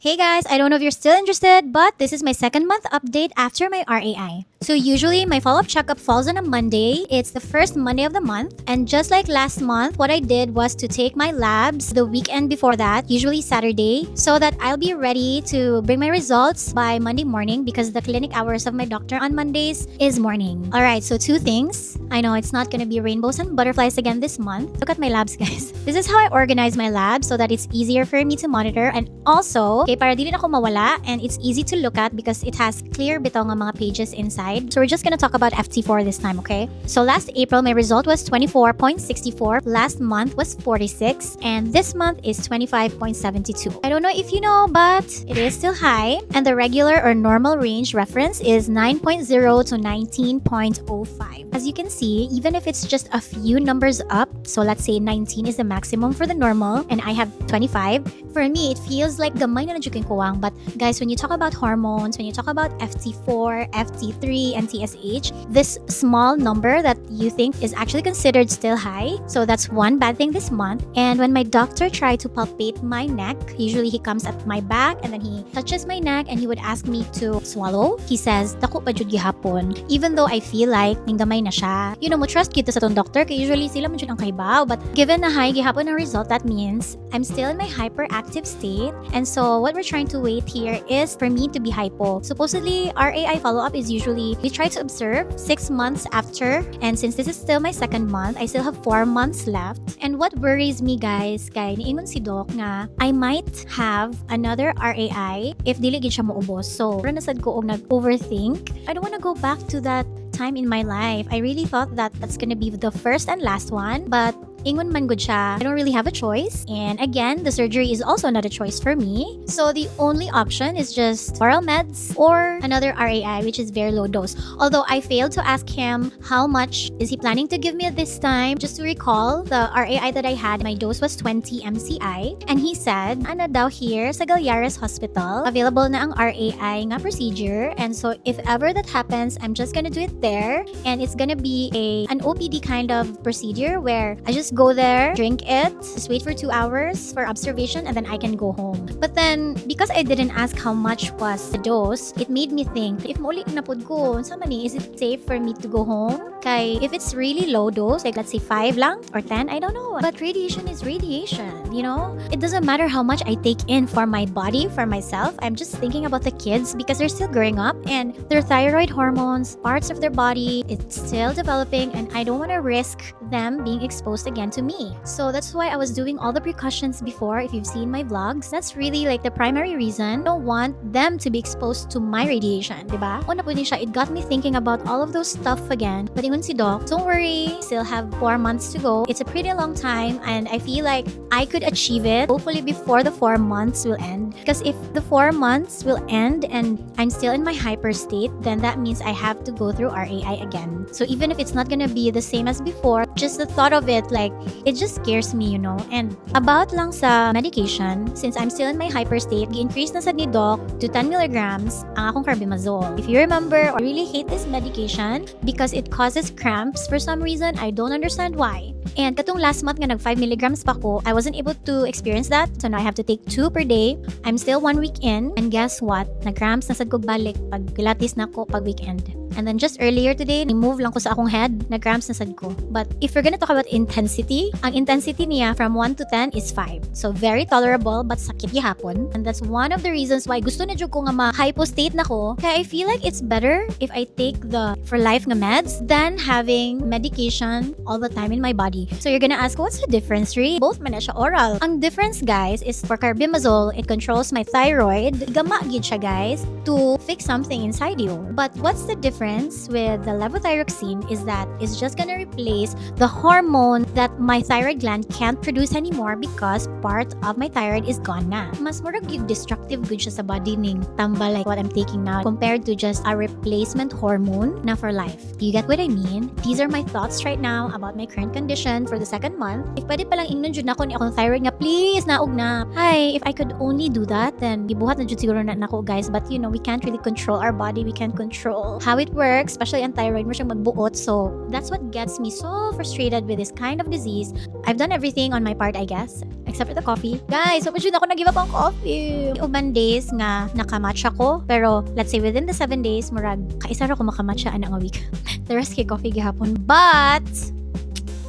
Hey guys, I don't know if you're still interested, but this is my second month update after my RAI. So usually my follow-up checkup falls on a Monday. It's the first Monday of the month. And just like last month, what I did was to take my labs the weekend before that, usually Saturday, so that I'll be ready to bring my results by Monday morning because the clinic hours of my doctor on Mondays is morning. Alright, so two things. I know it's not gonna be rainbows and butterflies again this month. Look at my labs, guys. This is how I organize my labs so that it's easier for me to monitor and also, okay, para di rin ako mawala and it's easy to look at because it has clear bitong ang mga pages inside. So we're just gonna talk about FT4 this time, okay? So last April, my result was 24.64. Last month was 46. And this month is 25.72. I don't know if you know, but it is still high. And the regular or normal range reference is 9.0 to 19.05. As you can see, even if it's just a few numbers up, so let's say 19 is the maximum for the normal, and I have 25, for me, it feels like gamay na najukin kuwang. But guys, when you talk about hormones, when you talk about FT4, FT3, and TSH, this small number that you think is actually considered still high. So that's one bad thing this month. And when my doctor tried to palpate my neck, usually he comes at my back and then he touches my neck and he would ask me to swallow. He says, dako pa jud gihapon. Even though I feel like ning gamay na siya. You know, mo trust kita sa tong doctor kay usually sila man jud ang kahibaw. But given na high gihapon ang result, that means I'm still in my hyperactive state. And so what we're trying to wait here is for me to be hypo. Supposedly, RAI follow-up is usually, we try to observe 6 months after. And since this is still my second month, I still have 4 months left. And what worries me, guys, kay niingon si Doc nga, I might have another RAI if dili gid siya moubos. So, nasad ko og nag-overthink. I don't want to go back to that time in my life. I really thought that that's gonna be the first and last one, but ingon man gud siya, I don't really have a choice. And again, the surgery is also not a choice for me. So the only option is just oral meds or another RAI, which is very low dose. Although I failed to ask him how much is he planning to give me at this time. Just to recall, the RAI that I had, my dose was 20 MCI. And he said, ana daw here sa Galyares Hospital, available na ang RAI nga procedure. And so if ever that happens, I'm just gonna do it there. And it's gonna be an OPD kind of procedure where I just go there, drink it, just wait for 2 hours for observation, and then I can go home. But then, because I didn't ask how much was the dose, it made me think, if mauli na pod ko, sa mani, is it safe for me to go home? Kay, if it's really low dose, like let's say 5 lang or 10, I don't know. But radiation is radiation, you know? It doesn't matter how much I take in for my body, for myself. I'm just thinking about the kids because they're still growing up and their thyroid hormones, parts of their body, it's still developing and I don't want to risk them being exposed again to me. So that's why I was doing all the precautions before. If you've seen my vlogs, that's really like the primary reason. I don't want them to be exposed to my radiation, diba? Una po din siya, it got me thinking about all of those stuff again. But ingon si Doc, don't worry, still have 4 months to go. It's a pretty long time and I feel like I could achieve it hopefully before the 4 months will end. Because if the 4 months will end and I'm still in my hyper state, then that means I have to go through RAI again. So even if it's not gonna be the same as before, just the thought of it, like, it just scares me, you know. And about lang sa medication, since I'm still in my hyper state, gi-increase na sad ni Doc to 10 milligrams ang akong carbimazole. If you remember, I really hate this medication because it causes cramps for some reason. I don't understand why. And katong last month nga nag 5 milligrams pa ko, I wasn't able to experience that. So now I have to take 2 per day. I'm still 1 week in. And guess what? Nag-cramps na sad ko balik pag pilates na ko pag weekend. And then just earlier today, ni-move lang ko sa akong head, nag-cramps na sad ko. But if we're gonna talk about intensity, ang intensity niya from 1 to 10 is 5. So very tolerable but sakit gihapon. And that's one of the reasons why gusto na jud ko nga ma-hypo state na ko. Kaya I feel like it's better if I take the for life nga meds than having medication all the time in my body. So you're gonna ask, what's the difference, Ri? Both man na siya oral. Ang difference, guys, is for carbimazole, it controls my thyroid. Gama gid siya, guys, to fix something inside you. But what's the difference with the levothyroxine is that it's just gonna replace the hormone that my thyroid gland can't produce anymore because part of my thyroid is gone na. Mas murag yung destructive good siya sa body ning tamba like what I'm taking now compared to just a replacement hormone na for life. Do you get what I mean? These are my thoughts right now about my current condition for the second month. If pwede palang ingnon jud nako ni akong thyroid nga, please naog na. Hi, if I could only do that, then gibuhat na jud siguro na nako, guys. But you know, we can't really control our body. We can't control how it works, especially ang thyroid mo siyang magbuot. So that's what gets me so frustrated with this kind of disease. I've done everything on my part, I guess. except for the coffee. Guys, so yun ako nag-give up ang coffee. Uban days nga nakamatcha ko, pero let's say within the 7 days, murag kaisa ra ko makamatcha ana nga week. The rest kay coffee gihapon. But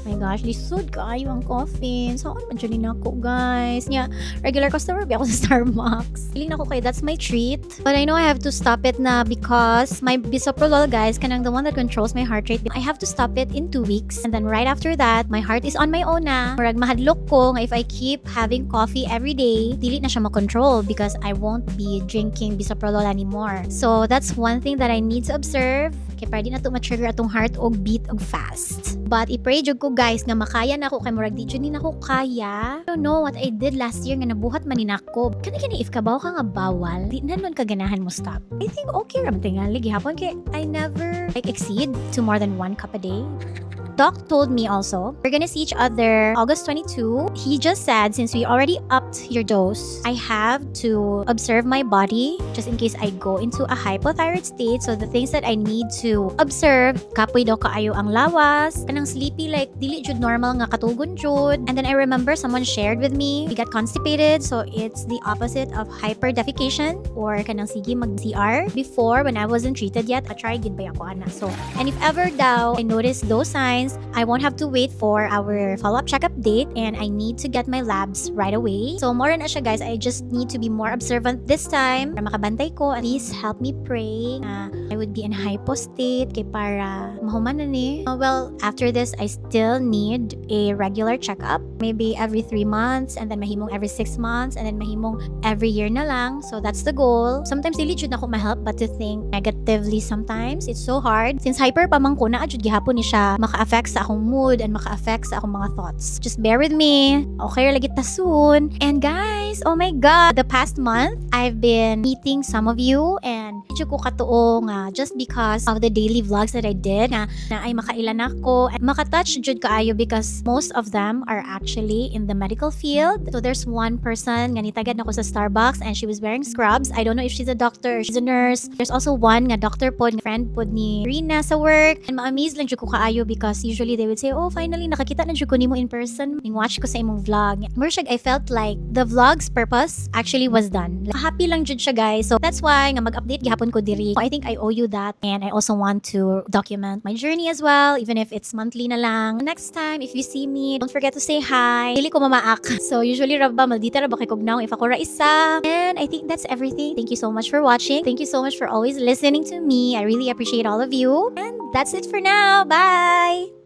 my gosh, lisod kaayo ang coffee. Saan man dyan ako, guys? Nya, regular customer ba ako sa Starbucks? Feeling ako kay that's my treat. But I know I have to stop it na because my bisoprolol, guys, kanang the one that controls my heart rate. I have to stop it in 2 weeks. And then right after that, my heart is on my own na. Murag mahadlok ko nga if I keep having coffee every day, dili na siya makontrol because I won't be drinking bisoprolol anymore. So that's one thing that I need to observe. Kaya para di na ito ma-trigger atong heart og beat og fast. But i-pray jud ko, guys, nga makaya na ako kay murag di jud ni nako kaya. I don't know what I did last year nga nabuhat man ni nako. Kani if kabaw ka nga bawal, di na nun kaganahan mo stop. I think okay ra man tingali gihapon kay I never exceed to more than 1 cup a day. Doc told me also, we're gonna see each other August 22. He just said, since we already upped your dose, I have to observe my body just in case I go into a hypothyroid state. So the things that I need to observe, kapoy daw kaayo ang lawas, kanang sleepy like dili jud normal nga katugon jud. And then I remember someone shared with me, he got constipated, so it's the opposite of hyperdefecation or kanang sige mag-CR. Before, when I wasn't treated yet, I try gid ba ako ana. So, and if ever daw I notice those signs, I won't have to wait for our follow-up checkup date and I need to get my labs right away. So more na siya, guys. I just need to be more observant this time para makabantay ko. Please help me pray na I would be in hypo state kay para mahuman na ni. Well, after this, I still need a regular checkup. Maybe every 3 months and then mahimong every 6 months and then mahimong every year na lang. So that's the goal. Sometimes dili jud na ko ma-help but to think negatively sometimes. It's so hard. Since hyper pa man ko na jud gihapon ni siya maka-affect sa akong mood and maka-affect sa akong mga thoughts. Just bear with me. Okay, lagi ta soon. And guys, oh my God, the past month, I've been meeting some of you and medyo ko katuo nga just because of the daily vlogs that I did nga na ay makailan ako and makatouch jud kaayo because most of them are actually in the medical field. So there's one person nga nitagad na ko sa Starbucks and she was wearing scrubs. I don't know if she's a doctor or she's a nurse. There's also one nga doctor pod, friend pod ni Rina sa work. And ma-amaze lang jud ko kaayo because usually they would say, oh, finally, nakakita na jud ko nimo in person. Ning watch ko sa imong vlog. Murshag, I felt like the vlog's purpose actually was done. Like, happy lang jud siya, guys. So that's why nga mag-update gihapon ko diri. I think I owe you that and I also want to document my journey as well, even if it's monthly na lang. Next time, if you see me, don't forget to say hi. Dili ko mamaak. So usually raba maldita ra ba kay kognaw if ako ra isa. And I think that's everything. Thank you so much for watching. Thank you so much for always listening to me. I really appreciate all of you. And that's it for now. Bye!